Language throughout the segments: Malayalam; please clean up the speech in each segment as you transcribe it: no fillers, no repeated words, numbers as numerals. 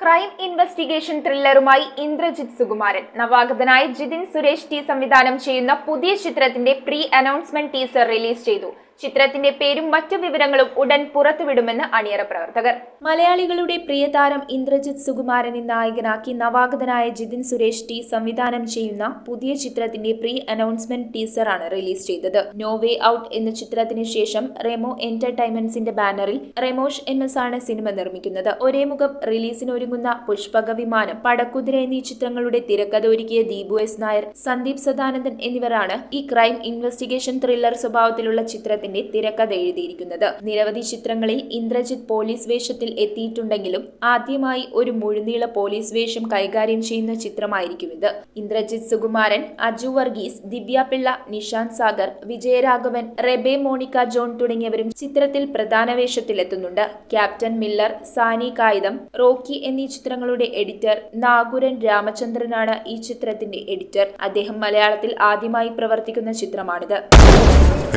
ക്രൈം ഇൻവെസ്റ്റിഗേഷൻ ത്രില്ലറുമായി ഇന്ദ്രജിത്ത് സുകുമാരൻ. നവാഗതനായ ജിതിൻ സുരേഷ് ടി സംവിധാനം ചെയ്യുന്ന പുതിയ ചിത്രത്തിന്റെ പ്രീ അനൗൺസ്മെന്റ് ടീസർ റിലീസ് ചെയ്തു. ചിത്രത്തിന്റെ പേരും മറ്റു വിവരങ്ങളും ഉടൻ പുറത്തുവിടുമെന്ന് അണിയറ പ്രവർത്തകർ. മലയാളികളുടെ പ്രിയതാരം ഇന്ദ്രജിത്ത് സുകുമാരനെ നായകനാക്കി നവാഗതനായ ജിതിൻ സുരേഷ് ടി സംവിധാനം ചെയ്യുന്ന പുതിയ ചിത്രത്തിന്റെ പ്രീ അനൗൺസ്മെന്റ് ടീസറാണ് റിലീസ് ചെയ്തത്. നോ വേ ഔട്ട് എന്ന ചിത്രത്തിന് ശേഷം റെമോ എന്റർടൈൻമെന്റ്സിന്റെ ബാനറിൽ റെമോഷ് MS ആണ് സിനിമ നിർമ്മിക്കുന്നത്. ഒരേ മുഖം റിലീസിനൊരുങ്ങുന്ന പുഷ്പക വിമാനം, പടക്കുതിര എന്നീ ചിത്രങ്ങളുടെ തിരക്കഥ ഒരുക്കിയ ദീപു S നായർ, സന്ദീപ് സദാനന്ദൻ എന്നിവരാണ് ഈ ക്രൈം ഇൻവെസ്റ്റിഗേഷൻ ത്രില്ലർ സ്വഭാവത്തിലുള്ള ചിത്രത്തിന്റെ തിരക്കഥ എഴുതിയിരിക്കുന്നത്. നിരവധി ചിത്രങ്ങളിൽ ഇന്ദ്രജിത്ത് പോലീസ് വേഷത്തിൽ എത്തിയിട്ടുണ്ടെങ്കിലും ആദ്യമായി ഒരു മുഴുനീള പോലീസ് വേഷം കൈകാര്യം ചെയ്യുന്ന ചിത്രമായിരിക്കും ഇത്. ഇന്ദ്രജിത്ത് സുകുമാരൻ, അജു വർഗീസ്, ദിവ്യ പിള്ള, നിഷാന്ത് സാഗർ, വിജയരാഘവൻ, റെബെ മോണിക്ക ജോൺ തുടങ്ങിയവരും ചിത്രത്തിൽ പ്രധാന വേഷത്തിലെത്തുന്നുണ്ട്. ക്യാപ്റ്റൻ മില്ലർ, സാനി കായിദം, റോക്കി എന്നീ ചിത്രങ്ങളുടെ എഡിറ്റർ നാഗുരൻ രാമചന്ദ്രനാണ് ഈ ചിത്രത്തിന്റെ എഡിറ്റർ. അദ്ദേഹം മലയാളത്തിൽ ആദ്യമായി പ്രവർത്തിക്കുന്ന ചിത്രമാണിത്.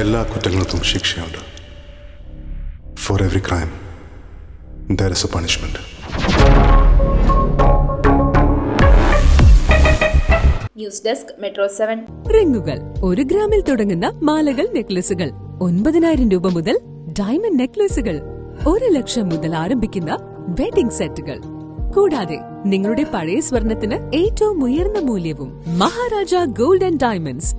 എല്ലാ കുറ്റങ്ങൾക്കും ശിക്ഷയുണ്ട്. For every crime, there is a punishment. News desk, metro 7. റിങ്ങുകൾ 1 ഗ്രാമിൽ തുടങ്ങുന്ന മാലകൾ, നെക്ലസുകൾ 9,000 രൂപ മുതൽ ഡയമണ്ട് നെക്ലസുകൾ 1 ലക്ഷം മുതൽ ആരംഭിക്കുന്ന വെഡിംഗ് സെറ്റുകൾ. കൂടാതെ നിങ്ങളുടെ പഴയ സ്വർണത്തിന് ഏറ്റവും ഉയർന്ന മൂല്യവും. Maharaja gold and diamonds,